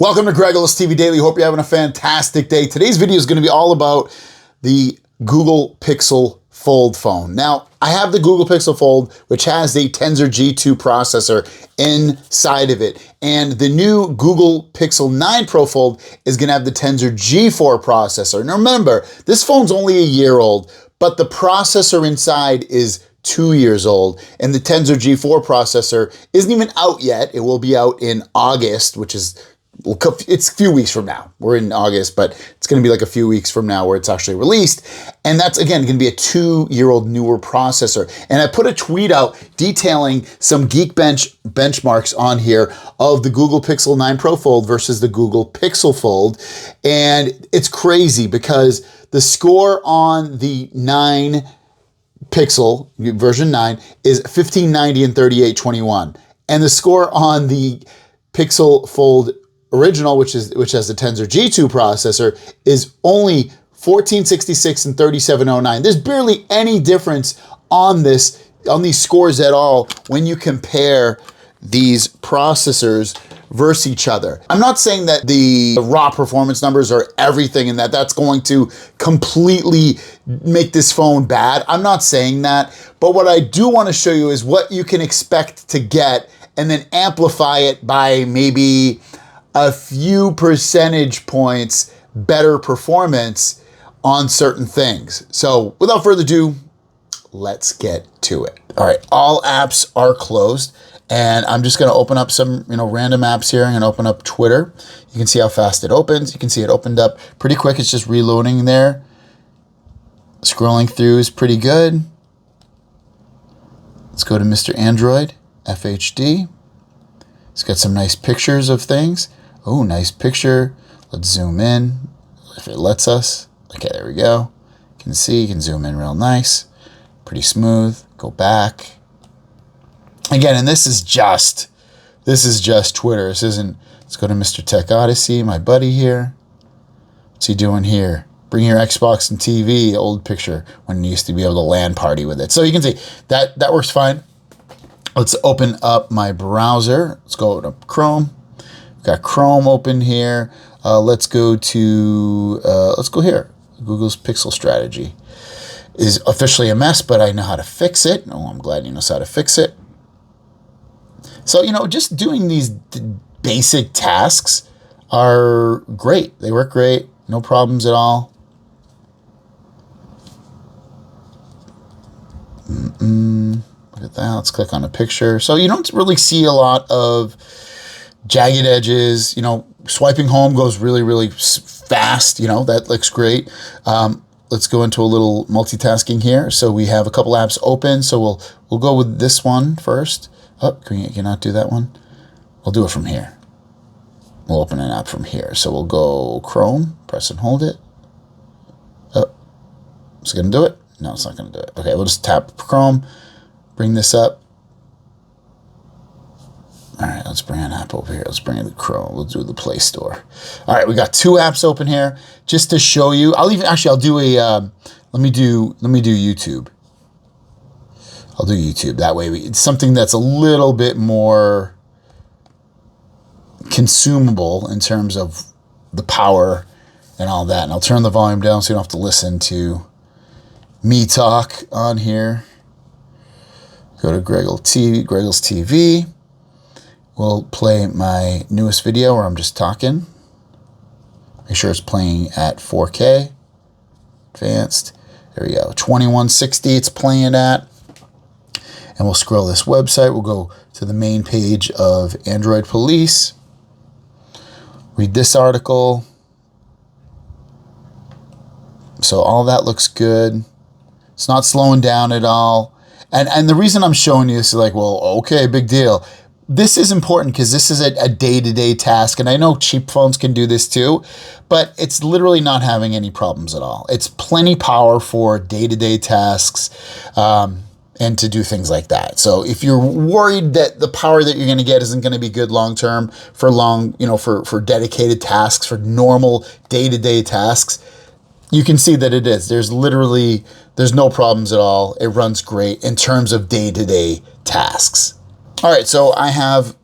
Welcome to Gregolas TV Daily. Hope you're having a fantastic day. Today's video is going to be all about the Google Pixel Fold phone. Now, I have the Google Pixel Fold, which has the Tensor G2 processor inside of it. And the new Google Pixel 9 Pro Fold is going to have the Tensor G4 processor. Now remember, this phone's only a year old, but the processor inside is 2 years old, and the Tensor G4 processor isn't even out yet. It will be out in August, which is it's a few weeks from now. We're in August, but it's going to be like a few weeks from now where it's actually released. And that's, again, going to be a 2-year-old newer processor. And I put a tweet out detailing some Geekbench benchmarks on here of the Google Pixel 9 Pro Fold versus the Google Pixel Fold. And it's crazy because the score on the 9 Pixel version 9 is 1590 and 3821. And the score on the Pixel Fold original, which has the Tensor G2 processor, is only 1466 and 3709. There's barely any difference on these scores at all when you compare these processors versus each other. I'm not saying that the raw performance numbers are everything and that's going to completely make this phone bad. I'm not saying that, but what I do want to show you is what you can expect to get and then amplify it by maybe a few percentage points better performance on certain things. So without further ado, let's get to it. All right, all apps are closed, and I'm just gonna open up some random apps here. I'm gonna open up Twitter. You can see how fast it opens. You can see it opened up pretty quick. It's just reloading there. Scrolling through is pretty good. Let's go to Mr. Android, FHD. It's got some nice pictures of things. Oh, nice picture. Let's zoom in if it lets us. Okay, there we go. You can see, you can zoom in real nice. Pretty smooth. Go back. Again, and this is just Twitter. This isn't, let's go to Mr. Tech Odyssey, my buddy here. What's he doing here? Bring your Xbox and TV, old picture when you used to be able to LAN party with it. So you can see that works fine. Let's open up my browser. Let's go to Chrome. We've got Chrome open here. Let's go here. Google's Pixel strategy is officially a mess, but I know how to fix it. Oh, I'm glad he knows how to fix it. So, just doing these basic tasks are great. They work great. No problems at all. Look at that. Let's click on a picture. So you don't really see a lot of jagged edges. Swiping home goes really, really fast. That looks great. Let's go into a little multitasking here. So we have a couple apps open. So we'll go with this one first. Oh, can you not do that one? We'll do it from here. We'll open an app from here. So we'll go Chrome, press and hold it. Oh, is it going to do it? No, it's not going to do it. Okay, we'll just tap Chrome, bring this up. All right, let's bring an app over here. Let's bring in the Chrome. We'll do the Play Store. All right, we got 2 apps open here just to show you. I'll do a, let me do YouTube. I'll do YouTube. That way it's something that's a little bit more consumable in terms of the power and all that. And I'll turn the volume down so you don't have to listen to me talk on here. Go to Gregolas TV. We'll play my newest video where I'm just talking. Make sure it's playing at 4K. Advanced. There we go. 2160 it's playing at. And we'll scroll this website. We'll go to the main page of Android Police. Read this article. So all that looks good. It's not slowing down at all. And the reason I'm showing you this is like, well, okay, big deal. This is important because this is a day-to-day task, and I know cheap phones can do this too, but it's literally not having any problems at all. It's plenty power for day-to-day tasks and to do things like that. So if you're worried that the power that you're going to get isn't going to be good long-term for dedicated tasks, for normal day-to-day tasks, you can see that it is. There's no problems at all. It runs great in terms of day-to-day tasks. All right, so I have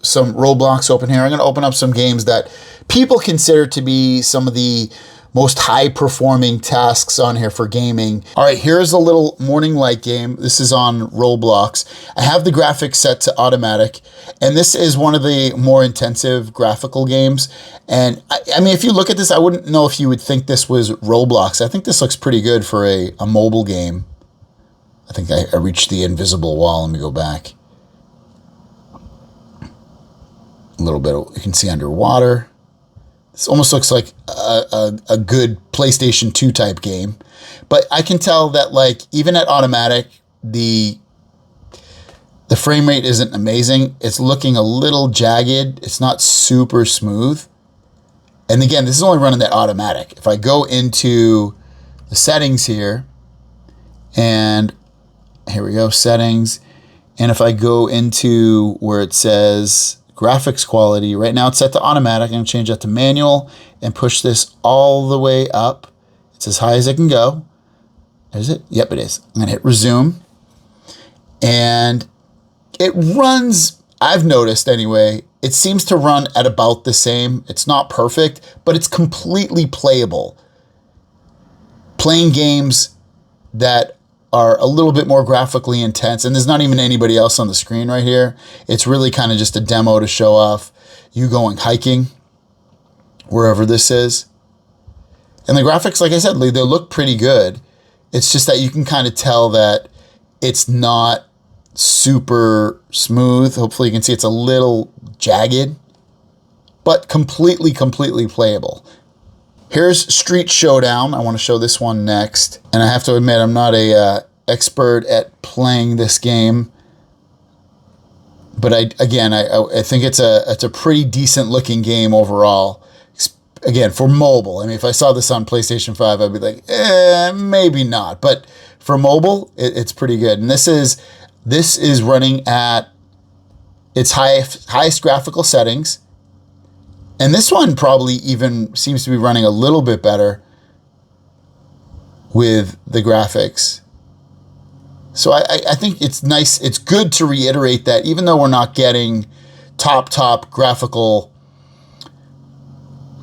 some Roblox open here. I'm going to open up some games that people consider to be some of the most high performing tasks on here for gaming. All right, here's a little morning light game. This is on Roblox. I have the graphics set to automatic, and this is one of the more intensive graphical games. And I mean, if you look at this, I wouldn't know if you would think this was Roblox. I think this looks pretty good for a mobile game. I think I reached the invisible wall. Let me go back. A little bit, you can see underwater. This almost looks like a good PlayStation 2 type game. But I can tell that, like, even at automatic, the frame rate isn't amazing. It's looking a little jagged. It's not super smooth. And again, this is only running at automatic. If I go into the settings here, and here we go, settings. And if I go into where it says graphics quality, right now it's set to automatic. I'm going to change that to manual and push this all the way up. It's as high as it can go. Is it? Yep, it is. I'm going to hit resume. And it runs, I've noticed anyway, it seems to run at about the same. It's not perfect, but it's completely playable. Playing games that are a little bit more graphically intense, and there's not even anybody else on the screen right here. It's really kind of just a demo to show off you going hiking wherever this is. And the graphics, like I said, they look pretty good. It's just that you can kind of tell that it's not super smooth. Hopefully you can see it's a little jagged, but completely playable. Here's Street Showdown. I want to show this one next. And I have to admit, I'm not a expert at playing this game. But I think it's a pretty decent looking game overall. Again, for mobile. I mean, if I saw this on PlayStation 5, I'd be like, maybe not. But for mobile, it's pretty good. And this is running at its highest graphical settings. And this one probably even seems to be running a little bit better with the graphics. So I think it's nice. It's good to reiterate that even though we're not getting top graphical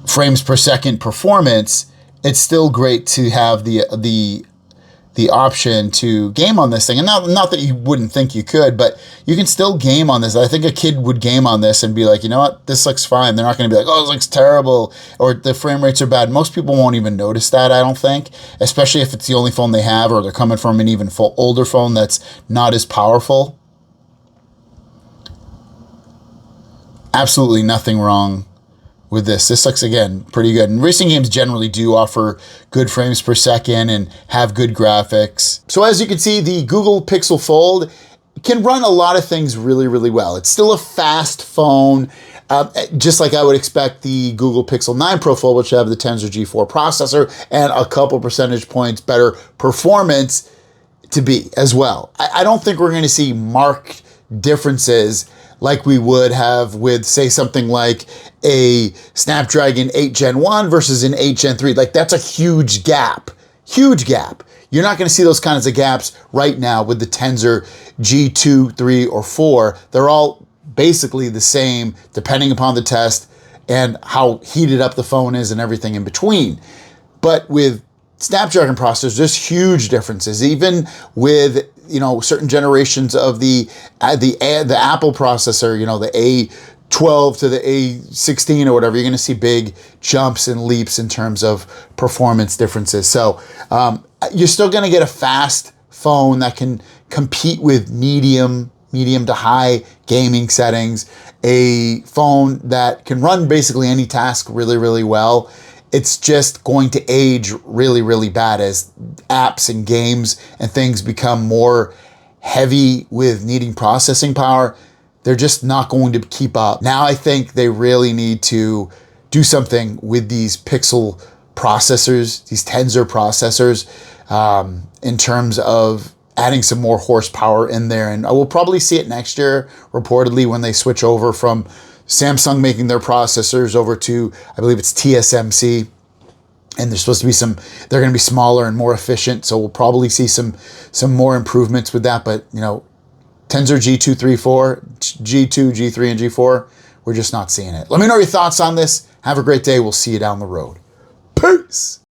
frames per second performance, it's still great to have the option to game on this thing. And not that you wouldn't think you could, but you can still game on this. I think a kid would game on this and be like, you know what, this looks fine. They're not going to be like, oh, this looks terrible, or the frame rates are bad. Most people won't even notice that, I don't think, especially if it's the only phone they have, or they're coming from an even older phone that's not as powerful. Absolutely nothing wrong with this. This looks, again, pretty good. And racing games generally do offer good frames per second and have good graphics. So as you can see, the Google Pixel Fold can run a lot of things really well. It's still a fast phone, just like I would expect the Google Pixel 9 Pro Fold, which have the Tensor G4 processor and a couple percentage points better performance to be as well. I don't think we're going to see marked differences like we would have with, say, something like a Snapdragon 8 Gen 1 versus an 8 Gen 3. Like, that's a huge gap. Huge gap. You're not going to see those kinds of gaps right now with the Tensor G2, 3, or 4. They're all basically the same depending upon the test and how heated up the phone is and everything in between. But with Snapdragon processors, there's huge differences. Even with, you know, certain generations of the Apple processor, you know, the A12 to the A16 or whatever, you're going to see big jumps and leaps in terms of performance differences. So you're still going to get a fast phone that can compete with medium to high gaming settings, a phone that can run basically any task really well. It's just going to age really bad as apps and games and things become more heavy with needing processing power. They're just not going to keep up. Now I think they really need to do something with these Pixel processors, these Tensor processors, in terms of adding some more horsepower in there. And I will probably see it next year, reportedly, when they switch over from Samsung making their processors over to, I believe it's TSMC, and they're supposed to be they're going to be smaller and more efficient. So we'll probably see some more improvements with that. But, you know, Tensor G234, G2, G3, and G4, we're just not seeing it. Let me know your thoughts on this. Have a great day. We'll see you down the road. Peace.